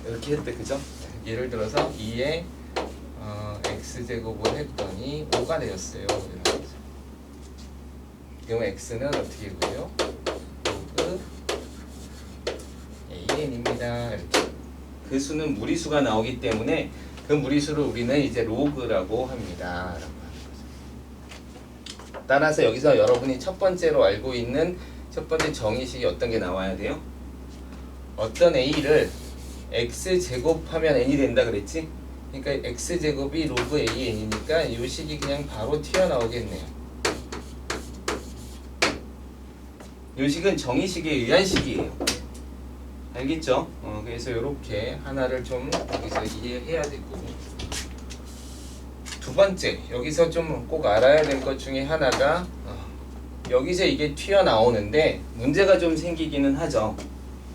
이렇게 했대, 그죠? 예를 들어서 2의 x제곱을 했더니 5가 되었어요. 그럼 x는 어떻게 구해요? 로그 an입니다. 이렇게. 그 수는 무리수가 나오기 때문에 그 무리수를 우리는 이제 로그라고 합니다. 따라서 여기서 여러분이 첫 번째로 알고 있는 첫 번째 정의식이 어떤 게 나와야 돼요? 어떤 a를 x제곱하면 n이 된다 그랬지? 그러니까 x제곱이 로그 an이니까 이 식이 그냥 바로 튀어나오겠네요. 이 식은 정의식에 의한 식이에요. 알겠죠? 그래서 이렇게 하나를 좀 여기서 이해해야 되고, 두 번째 여기서 좀 꼭 알아야 될 것 중에 하나가 여기서 이게 튀어나오는데 문제가 좀 생기기는 하죠.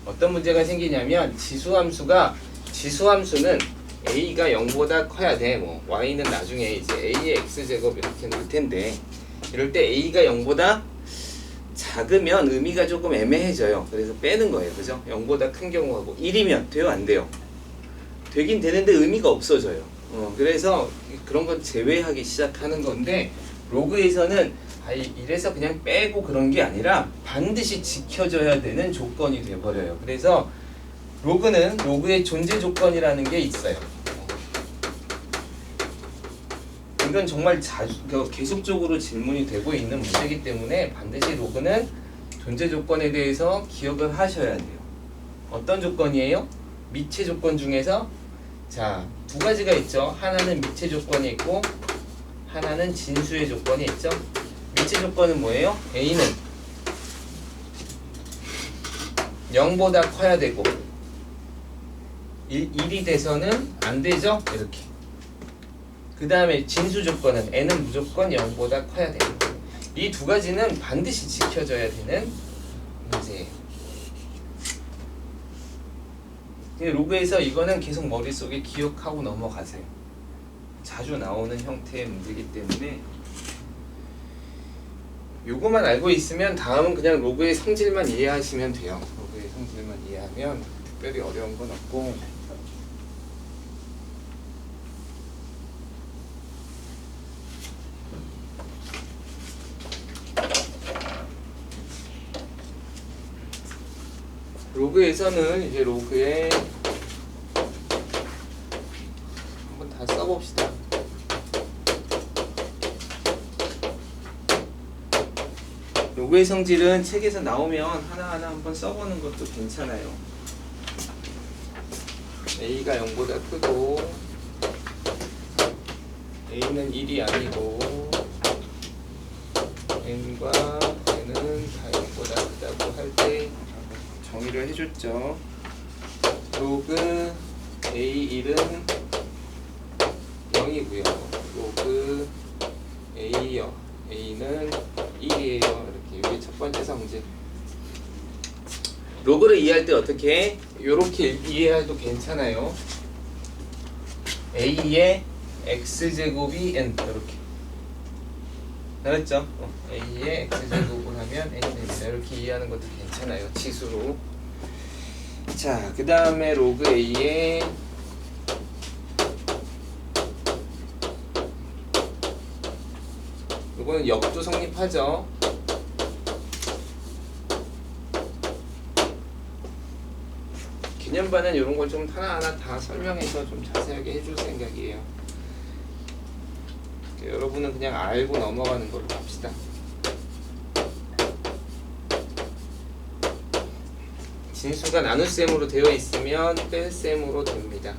어떤 문제가 생기냐면 지수함수는 a가 0보다 커야 돼. 뭐 y는 나중에 이제 a의 x제곱 이렇게 나올 텐데, 이럴 때 a가 0보다 작으면 의미가 조금 애매해져요. 그래서 빼는 거예요. 그죠? 0보다 큰 경우하고 1이면 돼요? 안 돼요? 되긴 되는데 의미가 없어져요. 그래서 그런 건 제외하기 시작하는 건데, 로그에서는 이래서 그냥 빼고 그런 게 아니라 반드시 지켜져야 되는 조건이 돼버려요. 그래서 로그는 로그의 존재 조건이라는 게 있어요. 이건 정말 계속적으로 질문이 되고 있는 문제이기 때문에 반드시 로그는 존재 조건에 대해서 기억을 하셔야 돼요. 어떤 조건이에요? 미체 조건 중에서 자, 두 가지가 있죠. 하나는 미체 조건이 있고 하나는 진수의 조건이 있죠. 미체 조건은 뭐예요? a는 0보다 커야 되고 1이 돼서는 안 되죠. 이렇게. 그 다음에 진수 조건은 n은 무조건 0보다 커야 돼요. 이 두 가지는 반드시 지켜져야 되는 문제예요. 로그에서 이거는 계속 머릿속에 기억하고 넘어가세요. 자주 나오는 형태의 문제이기 때문에 요거만 알고 있으면 다음은 그냥 로그의 성질만 이해하시면 돼요. 로그의 성질만 이해하면 특별히 어려운 건 없고, 로그에서는 이제 로그에 한번 다 써봅시다. 로그의 성질은 책에서 나오면 하나하나 한번 써보는 것도 괜찮아요. a가 0보다 크고 a는 1이 아니고 n과 n은 다 0보다 크다고 할 때 정의를 해줬죠. 로그 A1은 0이고요. 로그 A는 1이에요. 이렇게. 이게 첫 번째 성질. 로그를 이해할 때 어떻게 해? 이렇게 이해해도 괜찮아요. A의 x제곱이 n 이렇게. 알았죠? A의 x제곱을 하면 n입니다. 이렇게 이해하는 것도 괜찮아요. 치수로. 자, 그 다음에 로그 A의 이거는 역도 성립하죠. 개념반은 이런 걸 좀 하나하나 다 설명해서 좀 자세하게 해줄 생각이에요. 여러분은 그냥 알고 넘어가는 걸로 합시다. 진수가 나눗셈으로 되어 있으면 뺄셈으로 됩니다.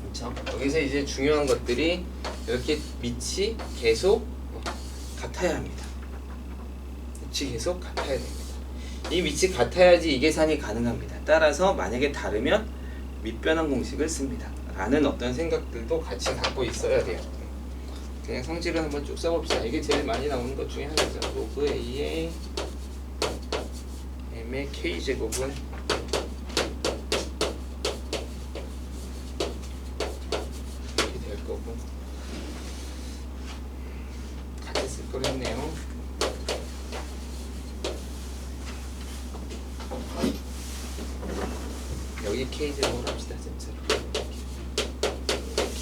그렇죠? 여기서 이제 중요한 것들이 이렇게 밑이 계속 같아야 합니다. 밑이 계속 같아야 됩니다. 이 밑이 같아야지 이 계산이 가능합니다. 따라서 만약에 다르면 밑변환 공식을 씁니다. 라는 어떤 생각들도 같이 갖고 있어야 돼요. 그냥 성질을 한번 쭉 써봅시다. 이게 제일 많이 나오는 것 중에 하나죠. 로그 A의 M의 K제곱은 이렇게 될 거고, 같이 쓸 걸 했네요. K제곱을 합시다. 진짜로.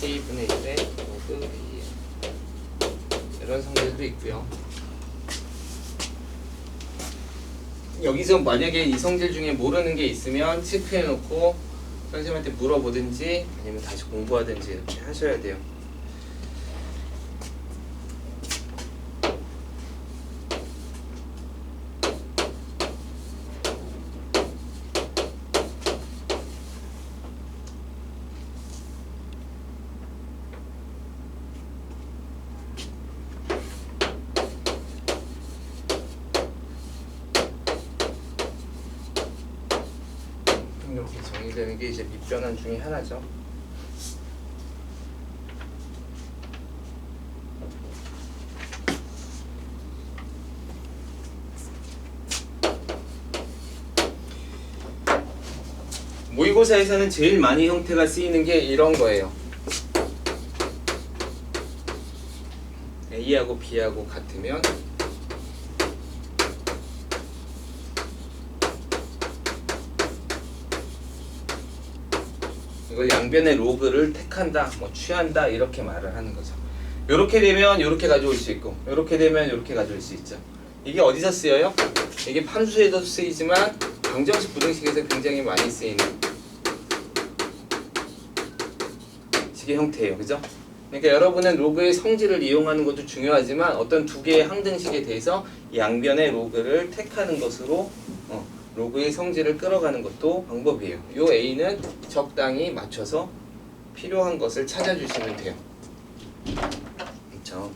K분의 1의 로그 A 이런 성질도 있고요. 여기서 만약에 이 성질 중에 모르는 게 있으면 체크해놓고 선생님한테 물어보든지 아니면 다시 공부하든지 이렇게 하셔야 돼요. 이렇게 정리되는 게 이제 밑변환 중에 하나죠. 모의고사에서는 제일 많이 형태가 쓰이는 게 이런 거예요. A하고 B하고 같으면 이걸 양변의 로그를 택한다, 뭐 취한다 이렇게 말을 하는 거죠. 이렇게 되면 이렇게 가져올 수 있고, 이렇게 되면 이렇게 가져올 수 있죠. 이게 어디서 쓰여요? 이게 함수에도 쓰이지만 방정식, 부등식에서 굉장히 많이 쓰이는 식의 형태예요, 그죠? 그러니까 여러분은 로그의 성질을 이용하는 것도 중요하지만 어떤 두 개의 항등식에 대해서 양변의 로그를 택하는 것으로 로그의 성질을 끌어가는 것도 방법이에요. 요 A는 적당히 맞춰서 필요한 것을 찾아주시면 돼요. 그렇죠?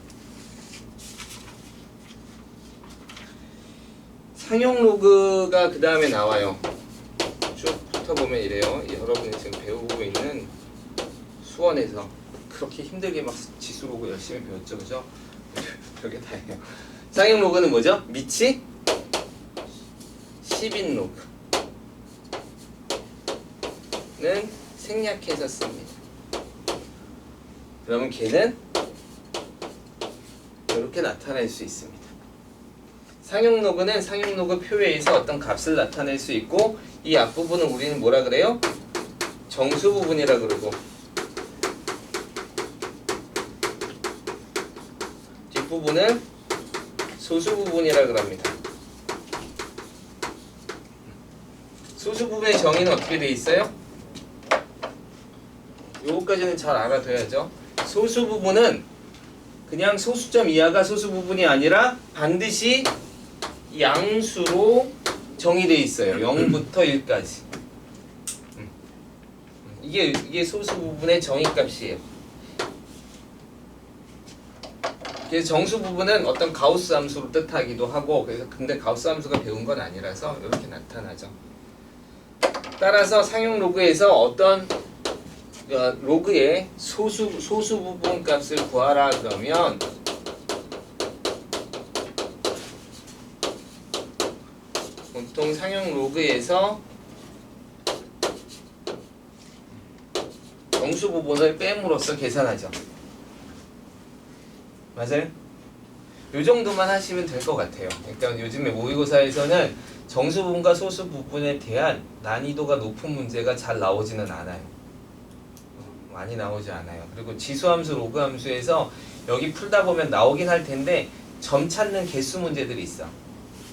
상용 로그가 그 다음에 나와요. 쭉 훑어보면 이래요. 여러분이 지금 배우고 있는 수원에서 그렇게 힘들게 막 지수 로그 열심히 배웠죠, 그죠? 별게 다예요. 상용 로그는 뭐죠? 밑이 10인 로그는 생략해서 씁니다. 그러면 걔는 이렇게 나타낼 수 있습니다. 상용 로그는 상용 로그 표에서 어떤 값을 나타낼 수 있고, 이 앞부분은 우리는 뭐라 그래요? 정수 부분이라 그러고, 뒷부분은 소수 부분이라 그럽니다. 소수 부분의 정의는 어떻게 돼 있어요? 요거까지는 잘 알아둬야죠. 소수 부분은 그냥 소수점 이하가 소수 부분이 아니라 반드시 양수로 정의돼 있어요. 0부터 1까지. 이게 소수 부분의 정의 값이에요. 그래서 정수 부분은 어떤 가우스 함수로 뜻하기도 하고, 그래서 근데 가우스 함수가 배운 건 아니라서 이렇게 나타나죠. 따라서 상용 로그에서 어떤 로그의 소수 부분 값을 구하라 그러면 보통 상용 로그에서 정수 부분을 뺨으로써 계산하죠. 맞아요? 요 정도만 하시면 될 것 같아요. 그러니까 요즘에 모의고사에서는 정수 부분과 소수 부분에 대한 난이도가 높은 문제가 잘 나오지는 않아요. 많이 나오지 않아요. 그리고 지수함수, 로그함수에서 여기 풀다 보면 나오긴 할 텐데 점 찾는 개수 문제들이 있어.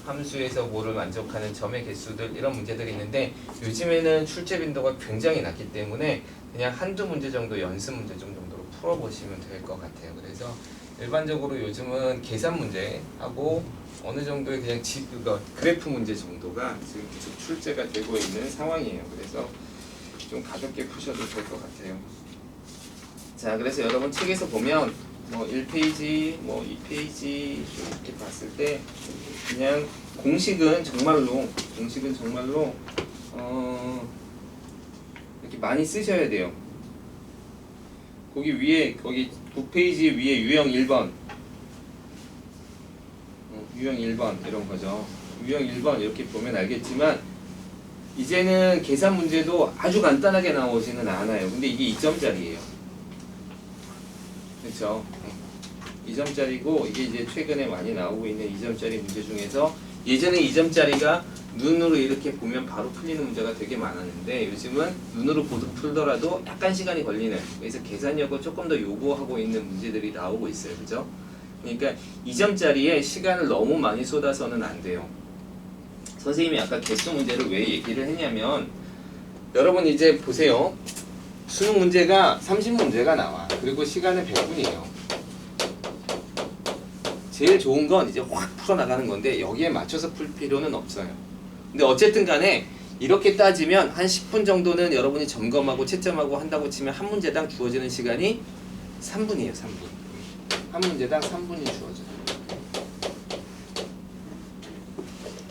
함수에서 뭐를 만족하는 점의 개수들, 이런 문제들이 있는데 요즘에는 출제 빈도가 굉장히 낮기 때문에 그냥 한두 문제 정도 연습 문제 정도로 풀어보시면 될 것 같아요. 그래서 일반적으로 요즘은 계산 문제하고 어느 정도의 그냥 그래프 문제 정도가 지금 계속 출제가 되고 있는 상황이에요. 그래서 좀 가볍게 푸셔도 될 것 같아요. 자, 그래서 여러분 책에서 보면 뭐 1페이지, 뭐 2페이지 이렇게 봤을 때 그냥 공식은 정말로 이렇게 많이 쓰셔야 돼요. 거기 위에, 거기 9페이지 위에 유형 1번 유형 1번 이런 거죠. 유형 1번 이렇게 보면 알겠지만 이제는 계산 문제도 아주 간단하게 나오지는 않아요. 근데 이게 2점짜리예요. 그렇죠? 2점짜리고 이게 이제 최근에 많이 나오고 있는 2점짜리 문제 중에서 예전에 2점짜리가 눈으로 이렇게 보면 바로 풀리는 문제가 되게 많았는데 요즘은 눈으로 풀더라도 약간 시간이 걸리는, 그래서 계산력을 조금 더 요구하고 있는 문제들이 나오고 있어요. 그죠? 그러니까 2점짜리에 시간을 너무 많이 쏟아서는 안 돼요. 선생님이 아까 개수 문제를 왜 얘기를 했냐면 여러분 이제 보세요. 수능 문제가 30문제가 나와. 그리고 시간은 100분이에요. 제일 좋은 건 이제 확 풀어나가는 건데 여기에 맞춰서 풀 필요는 없어요. 근데 어쨌든 간에 이렇게 따지면 한 10분 정도는 여러분이 점검하고 채점하고 한다고 치면 한 문제당 주어지는 시간이 3분이에요. 3분. 한 문제당 3분이 주어져요.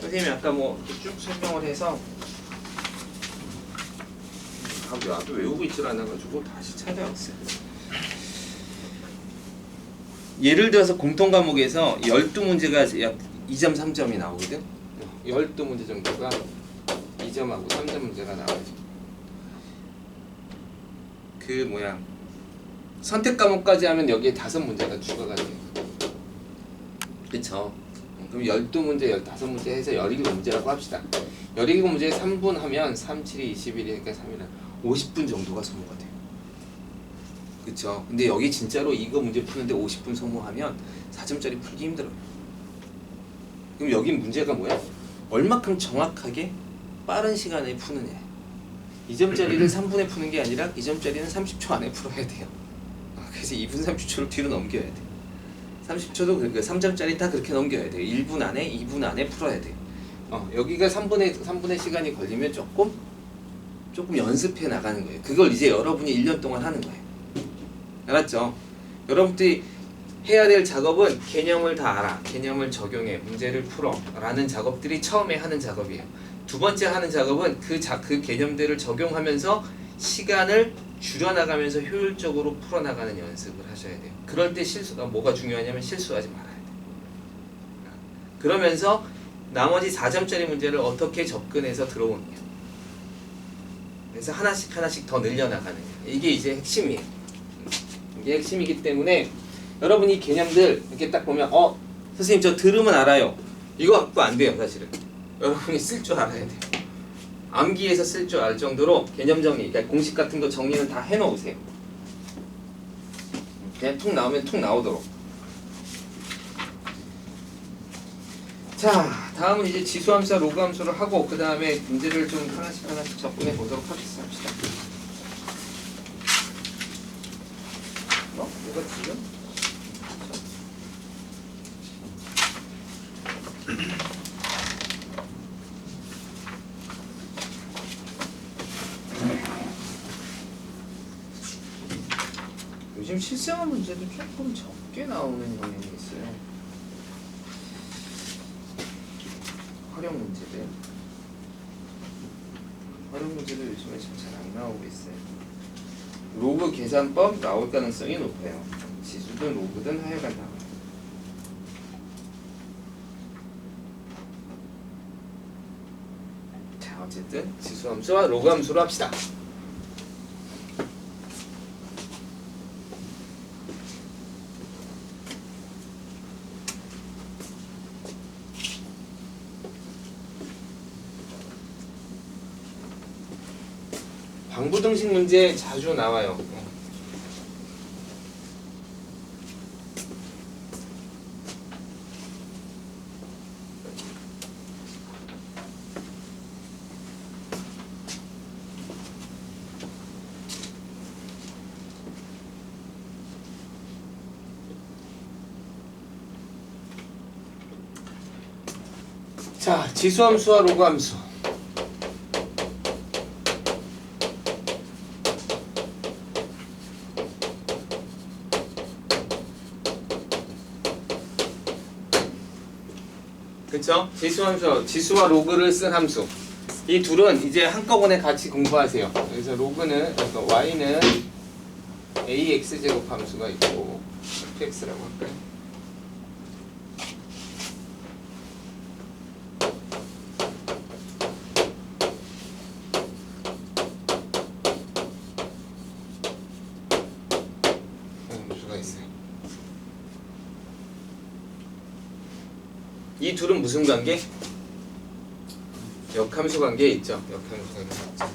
선생님이 아까 뭐 쭉 설명을 해서 나도 외우고 있질 않아가지고 다시 찾아왔어요. 예를 들어서 공통 과목에서 12문제가 약 2점, 3점이 나오거든. 12문제 정도가 2점하고 3점 문제가 나와야죠. 그 뭐야 선택 과목까지 하면 여기에 5문제가 추가가 돼요. 그쵸? 그럼 12문제, 15문제 해서 17문제라고 합시다. 17문제에 3분 하면 3, 7이 21이니까 3이라 50분 정도가 소모가 돼요. 그쵸? 근데 여기 진짜로 이거 문제 푸는데 50분 소모하면 4점짜리 풀기 힘들어요. 그럼 여기 문제가 뭐야? 얼마큼 정확하게 빠른 시간에 푸느냐. 2점짜리를 3분에 푸는 게 아니라 2점짜리는 30초 안에 풀어야 돼요. 그래서 2분 30초를 뒤로 넘겨야 돼. 30초도 그러니까 3점짜리 다 그렇게 넘겨야 돼요. 1분 안에, 2분 안에 풀어야 돼요. 여기가 3분의 시간이 걸리면 조금 연습해 나가는 거예요. 그걸 이제 여러분이 1년 동안 하는 거예요. 알았죠? 여러분들이 해야 될 작업은 개념을 다 알아, 개념을 적용해, 문제를 풀어 라는 작업들이 처음에 하는 작업이에요. 두 번째 하는 작업은 그 개념들을 적용하면서 시간을 줄여나가면서 효율적으로 풀어나가는 연습을 하셔야 돼요. 그럴 때 실수가 뭐가 중요하냐면 실수하지 말아야 돼요. 그러면서 나머지 4점짜리 문제를 어떻게 접근해서 들어오느냐. 그래서 하나씩 더 늘려나가는 거예요. 이게 이제 핵심이에요. 이게 핵심이기 때문에 여러분이 이 개념들 이렇게 딱 보면 선생님 저 들으면 알아요. 이거 갖고 안 돼요. 사실은 여러분이 쓸 줄 알아야 돼요. 암기해서 쓸 줄 알 정도로 개념 정리, 그러니까 공식 같은 거 정리는 다 해놓으세요. 그냥 툭 나오면 툭 나오도록. 자, 다음은 이제 지수함수와 로그함수를 하고 그 다음에 문제를 좀 하나씩 접근해 보도록 하겠습니다. 뭐가 지금? 요즘 실생활 문제도 조금 적게 나오는 경향이 있어요. 활용 문제도 요즘에 잘 안 나오고 있어요. 로그 계산법 나올 가능성이 높아요. 지수든 로그든 하여간 나와요. 자, 어쨌든 지수함수와 로그함수로 합시다. 방부등식 문제 자주 나와요. 자, 지수함수와 로그함수. 그쵸? 지수와 로그를 쓴 함수. 이 둘은 이제 한꺼번에 같이 공부하세요. 그래서 로그는, 그러니까 y는 ax제곱 함수가 있고 fx라고 할까요? 함수가 있어요. 이 둘은 무슨 관계? 역함수 관계에 있죠. 역함수 관계에 있죠.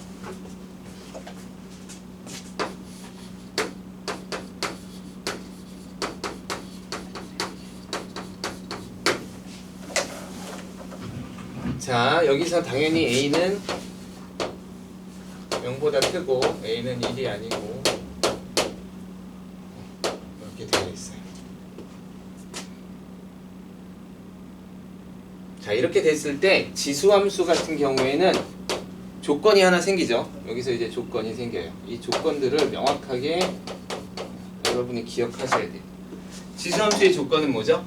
자, 여기서 당연히 A는 0보다 크고 A는 1이 아니고 이렇게 되어 있어요. 자, 이렇게 됐을 때 지수함수 같은 경우에는 조건이 하나 생기죠. 여기서 이제 조건이 생겨요. 이 조건들을 명확하게 여러분이 기억하셔야 돼요. 지수함수의 조건은 뭐죠?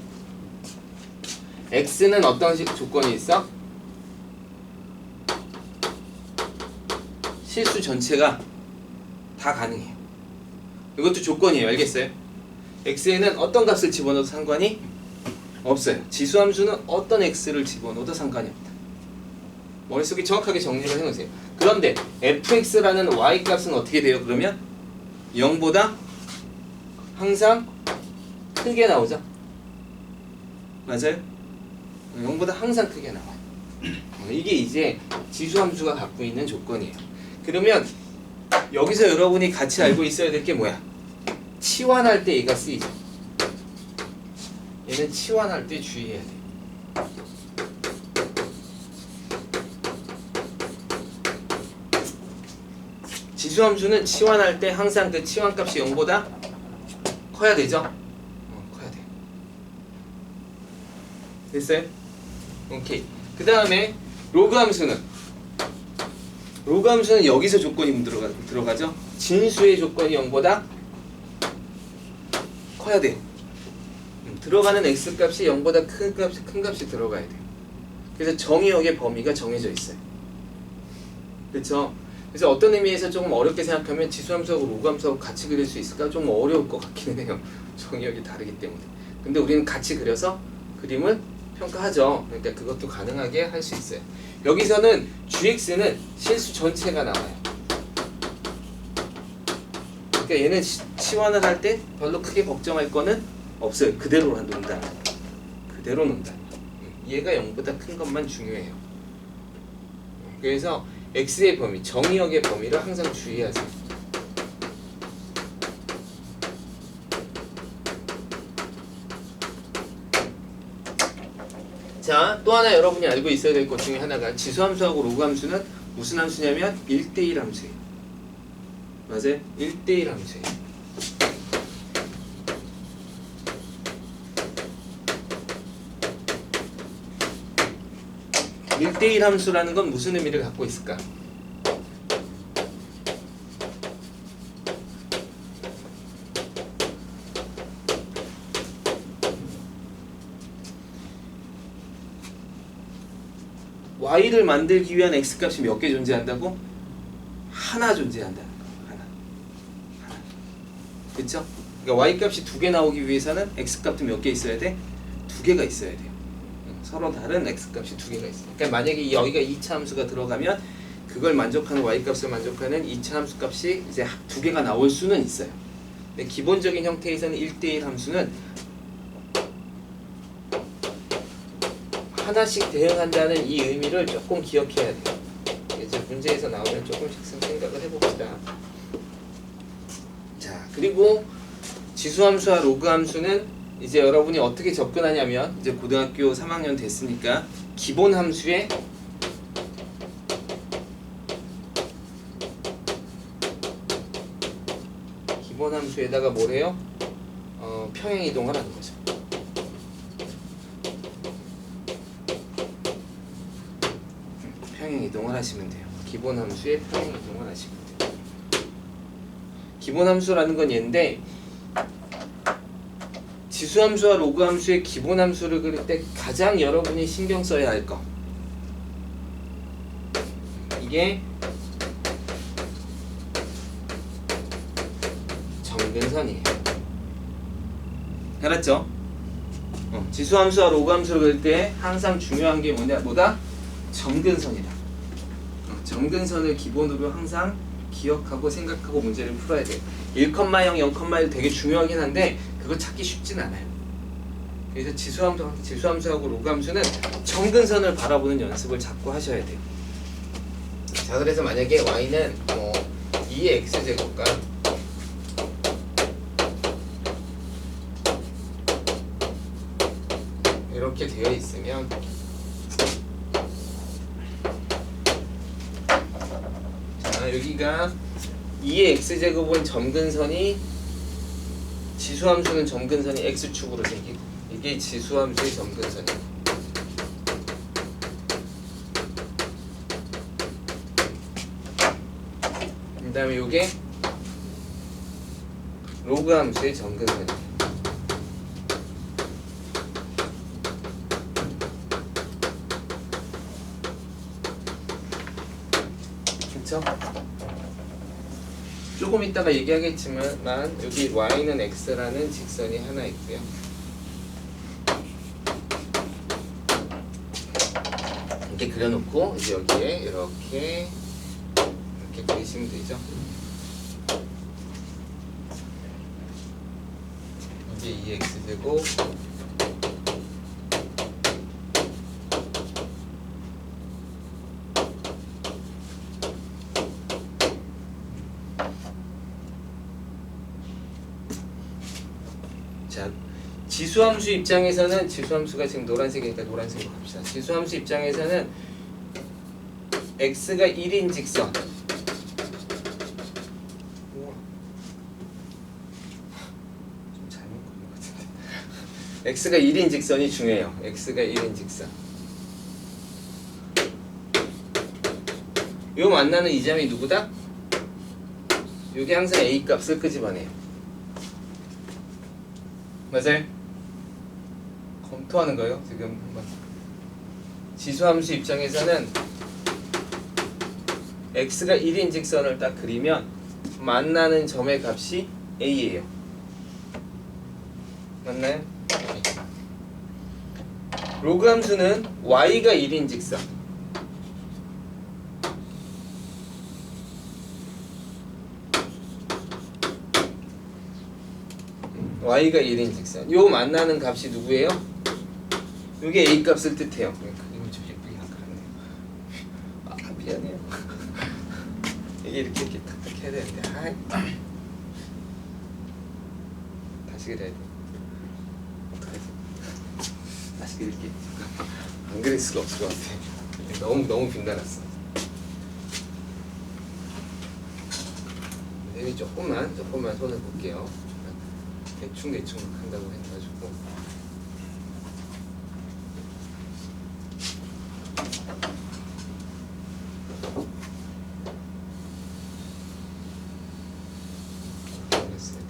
x는 어떤 조건이 있어? 실수 전체가 다 가능해요. 이것도 조건이에요. 알겠어요? x에는 어떤 값을 집어넣어도 상관이 없어요. 지수함수는 어떤 x를 집어넣어도 상관이 없다. 머릿속에 정확하게 정리를 해놓으세요. 그런데 fx라는 y 값은 어떻게 돼요? 그러면 0보다 항상 크게 나오죠? 맞아요? 0보다 항상 크게 나와요. 이게 이제 지수함수가 갖고 있는 조건이에요. 그러면 여기서 여러분이 같이 알고 있어야 될 게 뭐야? 치환할 때 얘가 쓰이죠. 얘는 치환할 때 주의해야 돼. 지수함수는 치환할 때 항상 그 치환값이 0보다 커야 되죠? 커야 돼. 됐어요? 오케이. 그 다음에 로그함수는 여기서 조건이 들어가죠? 진수의 조건이 0보다 커야 돼요. 들어가는 x값이 0보다 큰 값이 들어가야 돼요. 그래서 정의역의 범위가 정해져 있어요. 그렇죠? 그래서 어떤 의미에서 조금 어렵게 생각하면 지수함수하고 로그함수하고 같이 그릴 수 있을까? 좀 어려울 것 같기는 해요. 정의역이 다르기 때문에. 근데 우리는 같이 그려서 그림을 평가하죠. 그러니까 그것도 가능하게 할 수 있어요. 여기서는 gx는 실수 전체가 나와요. 그러니까 얘는 치환을 할 때 별로 크게 걱정할 거는 없어요. 그대로 논다. 그대로 논다. 얘가 0보다 큰 것만 중요해요. 그래서 x의 범위, 정의역의 범위를 항상 주의하세요. 자, 또 하나 여러분이 알고 있어야 될 것 중에 하나가 지수함수하고 로그함수는 무슨 함수냐면 1대1 함수예요. 맞아요? 1대1 함수예요. 1대1 함수라는 건 무슨 의미를 갖고 있을까? y를 만들기 위한 x값이 몇 개 존재한다고? 하나 존재한다는 거. 하나. 그쵸? 그러니까 y값이 2개 나오기 위해서는 x값도 몇 개 있어야 돼? 2개가 있어야 돼요. 서로 다른 x값이 2개가 있어요. 그러니까 만약에 여기가 2차 함수가 들어가면 그걸 만족하는 y값을 만족하는 2차 함수 값이 이제 2개가 나올 수는 있어요. 근데 기본적인 형태에서는 1대1 함수는 하나씩 대응한다는 이 의미를 조금 기억해야 돼요. 이제 문제에서 나오면 조금씩 생각을 해봅시다. 자, 그리고 지수함수와 로그함수는 이제 여러분이 어떻게 접근하냐면 이제 고등학교 3학년 됐으니까 기본함수에 기본함수에다가 뭐래요? 평행이동을 하는 거죠. 평행이동을 하시면 돼요. 기본함수에 평행이동을 하시면 돼요. 기본함수라는 건 얘인데 지수함수와 로그함수의 기본함수를 그릴 때 가장 여러분이 신경 써야 할 거 이게 정근선이에요. 알았죠? 지수함수와 로그함수를 그릴 때 항상 중요한 게 뭐다? 정근선이다. 정근선을 기본으로 항상 기억하고 생각하고 문제를 풀어야 돼요. 1,0, 0,1 되게 중요하긴 한데 그거 찾기 쉽진 않아요. 그래서 지수함수하고 로그함수는 점근선을 바라보는 연습을 자꾸 하셔야 돼요. 자, 그래서 만약에 y는 2의 x제곱과 이렇게 되어 있으면 자, 여기가 2의 x제곱은 점근선이 지수함수는 점근선이 x축으로 생기고 이게 지수함수의 점근선이에요. 그 다음에 이게 로그함수의 점근선이에요. 그쵸? 조금 이따가 얘기하겠지만 여기 y는 x라는 직선이 하나 있고요. 이렇게 그려놓고 이제 여기에 이렇게 그리시면 되죠. 이게 2x제곱 자, 지수함수 입장에서는 지수함수가 지금 노란색이니까 노란색으로 갑시다. 지수함수 입장에서는 x가 1인 직선 좀 잘못 그린 것 같은데 x가 1인 직선이 중요해요. x가 1인 직선 요 만나는 이 점이 누구다? 요게 항상 a 값을 끄집어내요. 맞아요? 검토하는 거예요. 지금 한번 지수함수 입장에서는 x가 1인 직선을 딱 그리면 만나는 점의 값이 a예요. 맞나요? 로그함수는 y가 1인 직선 y가 1인 직선 요 만나는 값이 누구예요? 요게 a 값을 뜻해요. 그림을 좀 예쁘게 안 그렸네요. 미안해요. 이게 이렇게 탁탁 해야 되는데 다시 그려야 돼. 어떡하지? 다시 그릴게. 안 그릴 수가 없을 것 같아. 너무 빛나놨어. 선생님이 조금만 손을 볼게요. 대충 한다고 해가지고 그랬어야 돼.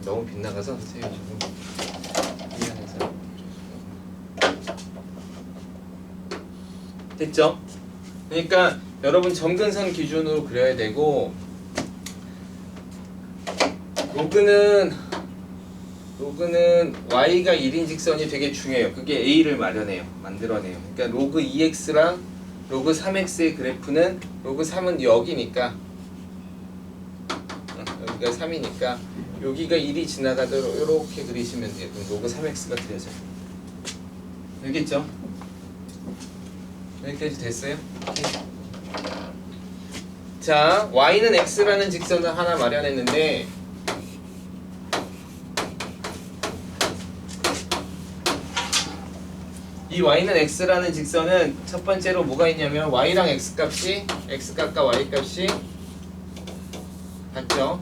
너무 빗나가서 선생님이 조금 미안해서 됐죠? 그러니까 여러분 점근선 기준으로 그려야 되고 로그는 y가 1인 직선이 되게 중요해요. 그게 a를 만들어내요. 그러니까 로그 2x랑 로그 3x의 그래프는 로그 3은 여기니까 여기가 3이니까 여기가 1이 지나가도록 이렇게 그리시면 돼요. 그럼 로그 3x가 그려져요. 알겠죠? 여기까지 됐어요? 자, y는 x라는 직선을 하나 마련했는데 이 y는 x라는 직선은 첫 번째로 뭐가 있냐면 y랑 x 값과 y 값이 같죠?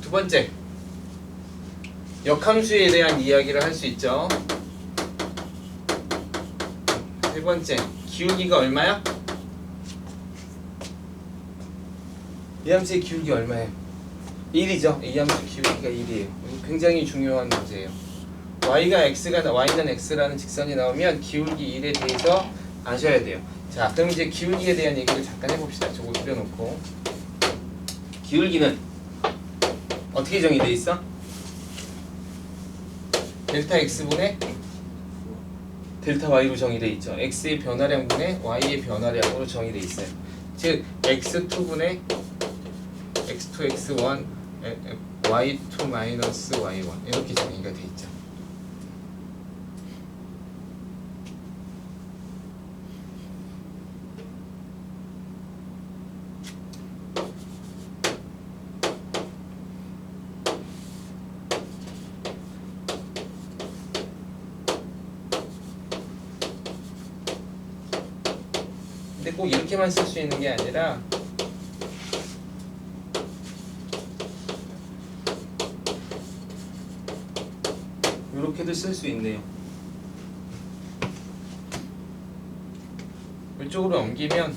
두 번째, 역함수에 대한 이야기를 할 수 있죠. 세 번째, 기울기가 얼마야? 이 함수의 기울기 얼마예요? 1이죠. 이 함수 기울기가 1이에요. 굉장히 중요한 문제예요. y는 x라는 직선이 나오면 기울기 1에 대해서 아셔야 돼요. 자, 그럼 이제 기울기에 대한 얘기를 잠깐 해봅시다. 저거 그려놓고. 기울기는 어떻게 정의돼 있어? 델타 x분의 델타 y로 정의돼 있죠. x의 변화량분의 y의 변화량으로 정의돼 있어요. 즉 x2분의 x2 x1 y2 마이너스 y1 이렇게 정의가 돼 있죠. 근데 꼭 이렇게만 쓸 수 있는 게 아니라 이렇게도 쓸 수 있네요. 이쪽으로 옮기면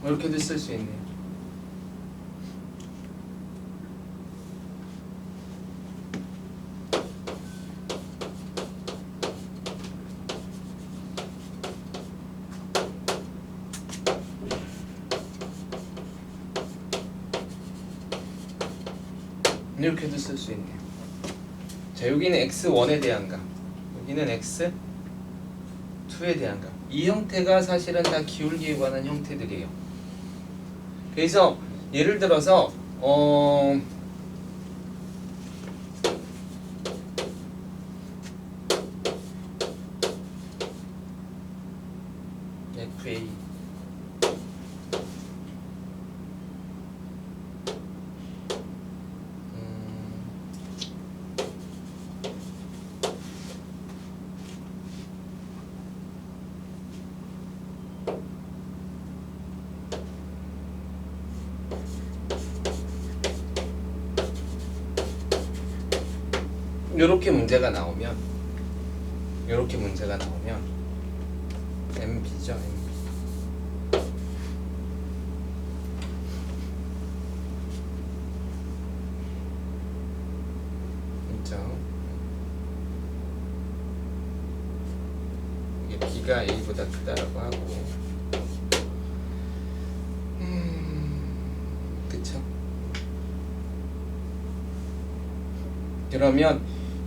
이렇게도 쓸 수 있네요. 이렇게도 쓸 수 있네요. 자, 여기는 x1에 대한 값, 여기는 x2에 대한 값. 이 형태가 사실은 다 기울기에 관한 형태들이에요. 그래서 예를 들어서 FA 요렇게 문제가 나오면 MB죠, MB. 그렇죠? 이게 B가 A보다 크다라고 하고, 그쵸? 그러면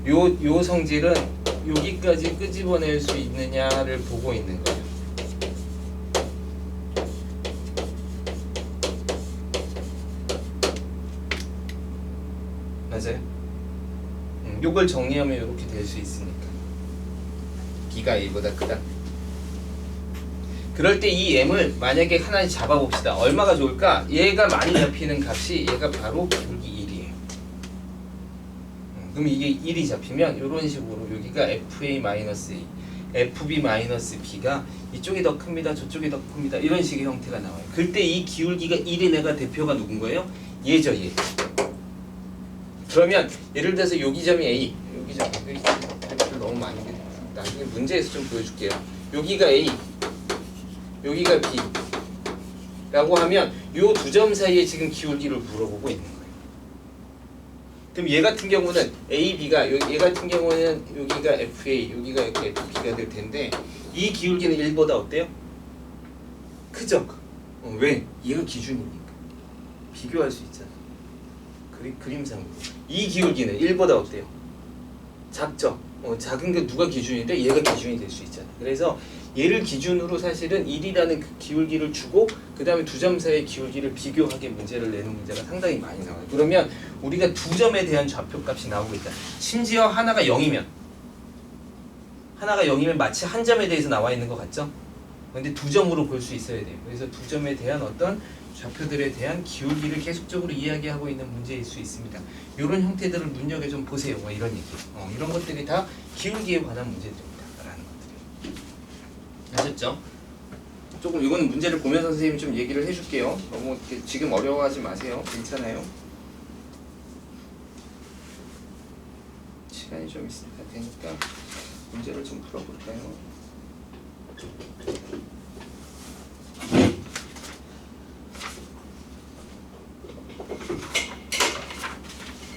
요 성질은 여기까지 끄집어낼 수 있느냐를 보고 있는 거예요. 맞아요? 요걸 정리하면 이렇게 될 수 있으니까. B가 A보다 크다. 그럴 때 이 M을 만약에 하나씩 잡아봅시다. 얼마가 좋을까? 얘가 많이 잡히는 값이 얘가 바로 기울기 1이에요. 그럼 이게 1이 잡히면 이런 식으로 여기가 FA-A, FB-B가 이쪽이 더 큽니다. 저쪽이 더 큽니다. 이런 식의 형태가 나와요. 그때 이 기울기가 1인 애가 대표가 누군 거예요? 얘죠, 얘. 그러면 예를 들어서 여기 점이 A, 여기 점 너무 많이 나중에 문제에서 좀 보여줄게요. 여기가 A, 여기가 B 라고 하면 이 두 점 사이에 지금 기울기를 물어보고 있는 거예요. 그럼 얘 같은 경우는 A, B가 얘 같은 경우는 여기가 FA, 여기가 이렇게 FB가 될 텐데 이 기울기는 1보다 어때요? 크죠? 왜? 얘가 기준이니까. 비교할 수 있잖아. 그림상으로. 이 기울기는 1보다 어때요? 작죠? 작은 게 누가 기준인데 얘가 기준이 될 수 있잖아. 그래서 얘를 기준으로 사실은 1이라는 그 기울기를 주고 그 다음에 두 점 사이의 기울기를 비교하게 문제를 내는 문제가 상당히 많이 나와요. 그러면 우리가 두 점에 대한 좌표값이 나오고 있다. 심지어 하나가 0이면 마치 한 점에 대해서 나와 있는 것 같죠? 근데 두 점으로 볼 수 있어야 돼요. 그래서 두 점에 대한 어떤 좌표들에 대한 기울기를 계속적으로 이야기하고 있는 문제일 수 있습니다. 이런 형태들을 눈여겨 좀 보세요. 뭐 이런 얘기. 이런 것들이 다 기울기에 관한 문제들입니다. 라는 것들이. 아셨죠? 조금 이거는 문제를 보면서 선생님이 좀 얘기를 해줄게요. 너무 이렇게 지금 어려워하지 마세요. 괜찮아요. 시간이 좀 있을 테니까 문제를 좀 풀어볼까요?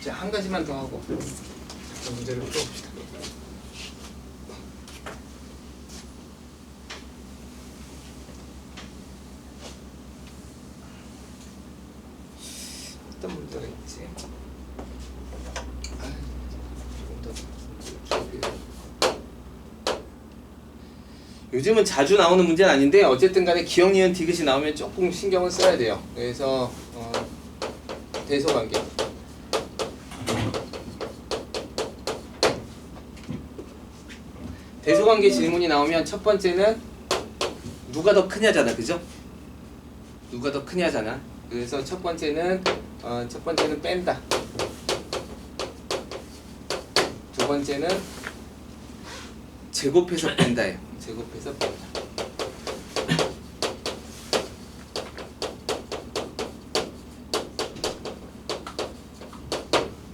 자, 한 가지만 더 하고 문제를 풀어봅시다. 어떤 문제가 있지? 요즘은 자주 나오는 문제는 아닌데 어쨌든 간에 기억, 니은, 디귿이 나오면 조금 신경을 써야 돼요. 그래서 대소관계. 대소관계 질문이 나오면 첫 번째는 누가 더 크냐잖아, 그죠? 누가 더 크냐잖아. 그래서 첫 번째는 뺀다. 두 번째는 제곱해서 뺀다예요. 제곱해서 뺀다.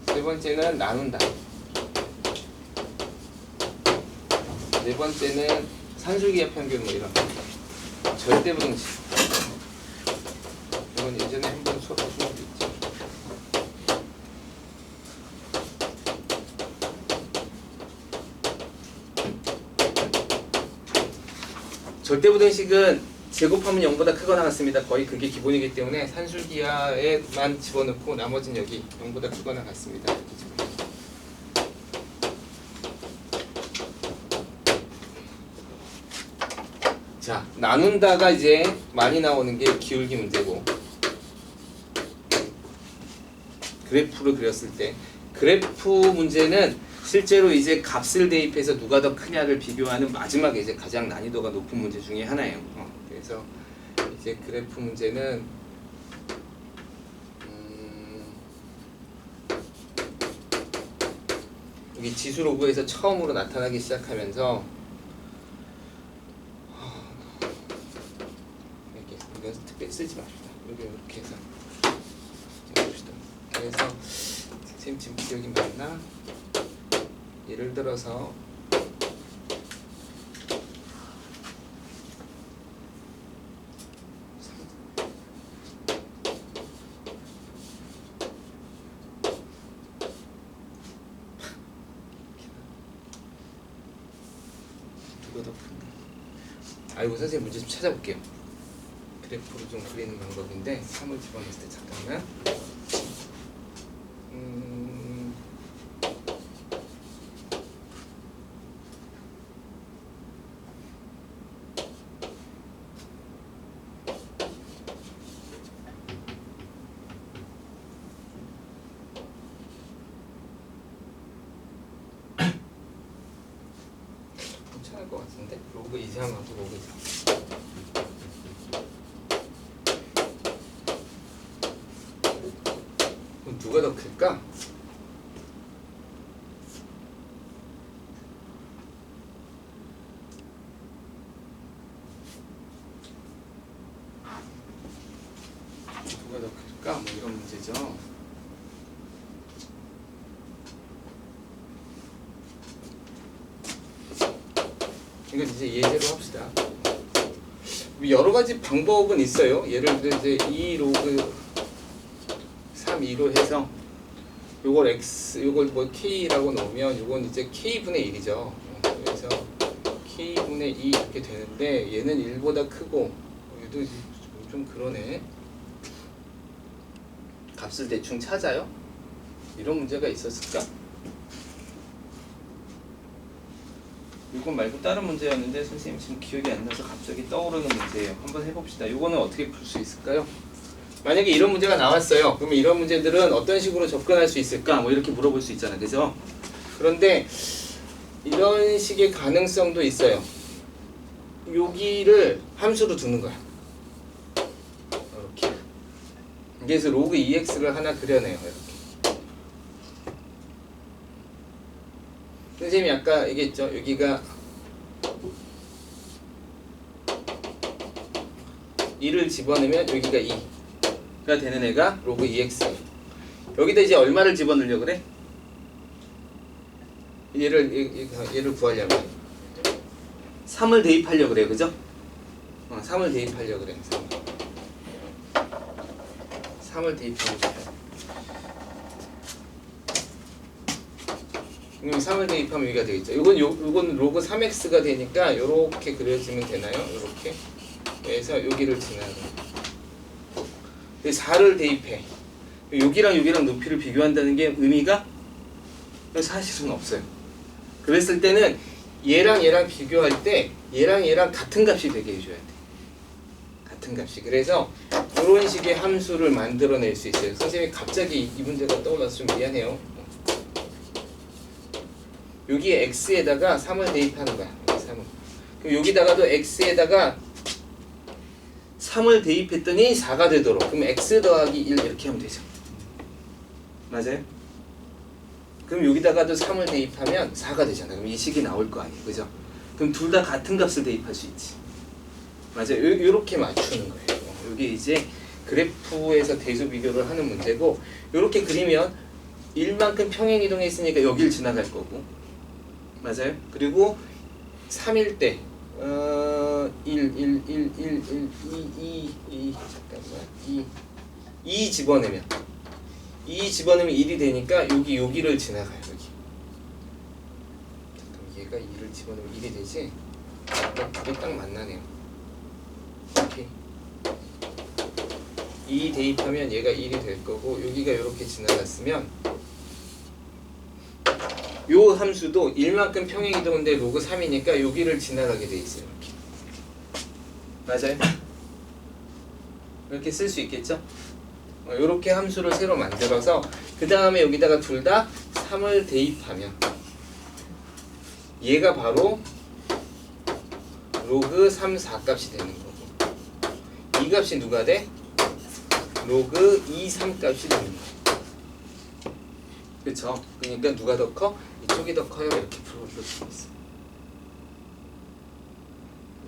세 번째는 나눈다. 네 번째는 산술기하 평균 뭐 이런 절대부등식. 이건 예전에 한번 수업 준 적도 있죠. 절대부등식은 제곱하면 0보다 크거나 같습니다. 거의 그게 기본이기 때문에 산술기하에만 집어넣고 나머지는 여기 0보다 크거나 같습니다. 자, 나눈다가 이제 많이 나오는 게 기울기 문제고, 그래프를 그렸을 때 그래프 문제는 실제로 이제 값을 대입해서 누가 더 크냐를 비교하는 마지막에 이제 가장 난이도가 높은 문제 중에 하나예요. 그래서 이제 그래프 문제는 여기 지수 로그에서 처음으로 나타나기 시작하면서 이건 특별히 쓰지 맙시다. 여기 이렇게 해서 봅시다. 그래서 선생님 지금 기억이 맞나? 예를 들어서 누가 더 큰가? 아이고 선생님 문제 좀 찾아볼게요. 그래프로 좀 그리는 방법인데 3을 집어넣었을 때 잠깐만. 괜찮을 것 같은데? 로그 이상하고 로그 이상. 그럼 누가 더 클까? 누가 더 클까? 뭐 이런 문제죠. 이건 이제 예제로 합시다. 여러 가지 방법은 있어요. 예를 들어 이제 2 로그 3, 2로 해서 요걸 x, 요걸 뭐 k라고 놓으면 요건 이제 k분의 1이죠. 그래서 k분의 2 이렇게 되는데 얘는 1보다 크고 얘도 좀 그러네. 값을 대충 찾아요? 이런 문제가 있었을까? 이건 말고 다른 문제였는데 선생님 지금 기억이 안 나서 갑자기 떠오르는 문제예요. 한번 해봅시다. 이거는 어떻게 풀 수 있을까요? 만약에 이런 문제가 나왔어요. 그러면 이런 문제들은 어떤 식으로 접근할 수 있을까? 뭐 이렇게 물어볼 수 있잖아요. 그죠? 그런데 이런 식의 가능성도 있어요. 여기를 함수로 두는 거야. 이렇게. 그래서 로그 2x를 하나 그려내요. 이렇게. 선생님이 아까 얘기했죠. 여기가 2를 집어넣으면 여기가 2가 되는 애가 로그 2x. 여기다 이제 얼마를 집어넣으려고 그래? 얘를 구하려면 3을 대입하려고 그래, 그죠? 3을 대입하려고 그래. 3을 대입하고 싶어. 그럼 3을 대입하면 여기가 되겠죠. 요건 로그 3x가 되니까 요렇게 그려지면 되나요? 요렇게. 그래서 여기를 지나가. 4를 대입해. 여기랑 높이를 비교한다는 게 의미가 사실은 없어요. 그랬을 때는 얘랑 비교할 때 얘랑 같은 값이 되게 해줘야 돼. 같은 값이. 그래서 이런 식의 함수를 만들어낼 수 있어요. 선생님이 갑자기 이 문제가 떠올라서 좀 미안해요. 여기에 x에다가 3을 대입하는 거야. 3을. 그럼 여기다가도 x에다가 3을 대입했더니 4가 되도록. 그럼 x 더하기 1 이렇게 하면 되죠. 맞아요? 그럼 여기다가도 3을 대입하면 4가 되잖아. 그럼 이 식이 나올 거 아니에요. 그죠? 그럼 둘 다 같은 값을 대입할 수 있지. 맞아요. 요렇게 맞추는 거예요. 이게 이제 그래프에서 대수 비교를 하는 문제고, 요렇게 그리면 1만큼 평행 이동했으니까 여길 지나갈 거고. 맞아요? 그리고 3일 때 2 집어내면 1이 되니까 여기를 지나가요. 여기. 잠깐 얘가 2를 집어넣으면 1이 되지? 그게 딱 만나네요. 이렇게 2 대입하면 얘가 1이 될 거고, 여기가 이렇게 지나갔으면 요 함수도 1만큼 평행 이동인데 로그 3이니까 여기를 지나가게 돼 있어요. 이렇게. 맞아요? 이렇게 쓸 수 있겠죠? 이렇게 함수를 새로 만들어서 그 다음에 여기다가 둘 다 3을 대입하면 얘가 바로 로그 3, 4 값이 되는 거고, 이 값이 누가 돼? 로그 2, 3 값이 되는 거예요. 그쵸? 그러니까 누가 더 커? 이쪽이 더 커요. 이렇게 풀어볼 수 있어요.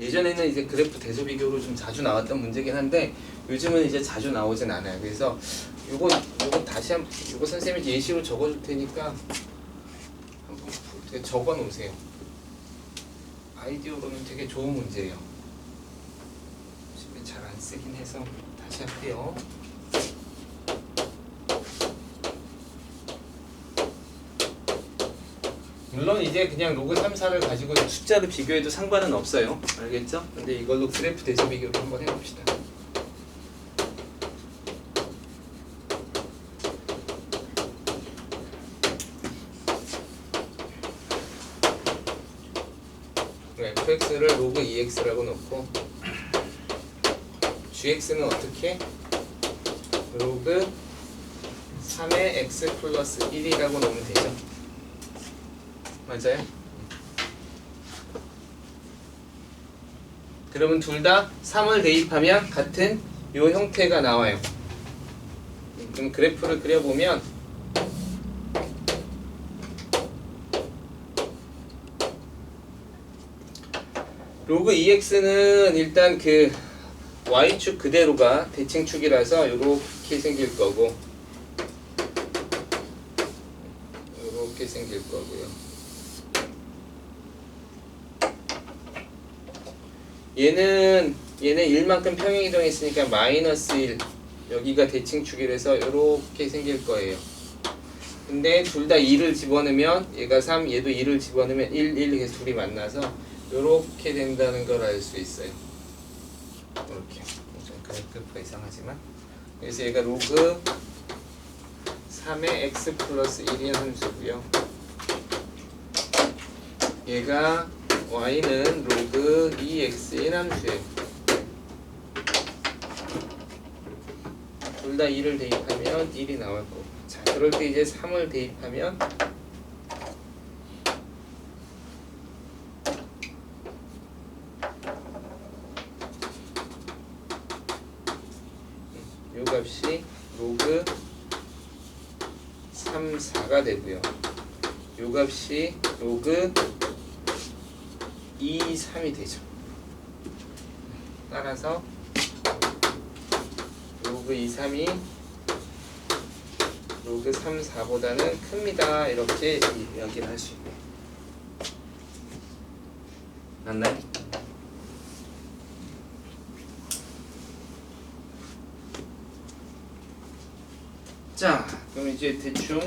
예전에는 이제 그래프 대소 비교로 좀 자주 나왔던 문제긴 한데 요즘은 이제 자주 나오진 않아요. 그래서 요거 다시 한번 요거 선생님이 예시로 적어줄 테니까 한번 적어 놓으세요. 아이디어로는 되게 좋은 문제예요. 요즘에 잘 안 쓰긴 해서 다시 할게요. 물론 이제 그냥 로그 3, 4를 가지고 숫자를 비교해도 상관은 없어요. 알겠죠? 근데 이걸로 그래프 대소 비교를 한번 해봅시다. fx를 로그 2x라고 놓고 gx는 어떻게? 로그 3의 x 플러스 1이라고 놓으면 되죠. 맞아요? 그러면 둘 다 3을 대입하면 같은 요 형태가 나와요. 그럼 그래프를 그려보면 로그 2x는 일단 그 y축 그대로가 대칭축이라서 요렇게 생길 거고, 요렇게 생길 거고요. 얘는 1만큼 평행 이동했으니까 마이너스 1, 여기가 대칭축이라서 요렇게 생길 거예요. 근데 둘 다 2를 집어넣으면 얘가 3, 얘도 2를 집어넣으면 1, 1 이렇게 둘이 만나서 요렇게 된다는 걸 알 수 있어요. 이렇게 좀 그래프가 이상하지만, 그래서 얘가 로그 3의 x 플러스 1인 함수고요. 얘가 y는 로그 2x인 함수예요. 둘 다 2를 대입하면 1이 나올 거고, 자 그럴 때 이제 3을 대입하면 요 값이 로그 3, 4가 되고요. 요 값이 로그 2, 3이 되죠. 따라서 로그 2, 3이 로그 3, 4보다는 큽니다. 이렇게 이야기를 할 수 있네요. 맞나요? 자, 그럼 이제 대충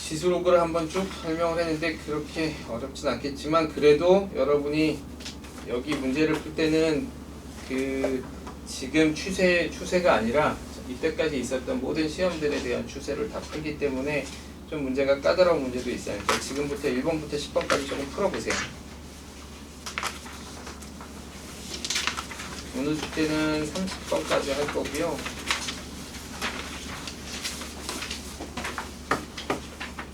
지수로그를 한번 쭉 설명을 했는데 그렇게 어렵진 않겠지만 그래도 여러분이 여기 문제를 풀 때는 그 지금 추세가 아니라 이때까지 있었던 모든 시험들에 대한 추세를 다 풀기 때문에 좀 문제가 까다로운 문제도 있어요. 그러니까 지금부터 1번부터 10번까지 조금 풀어보세요. 오늘 숙제는 30번까지 할 거고요.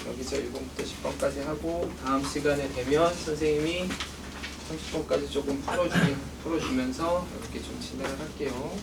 여기서 1번부터 10번까지 하고 다음 시간에 되면 선생님이 30번까지 조금 풀어주면서 이렇게 좀 진행을 할게요.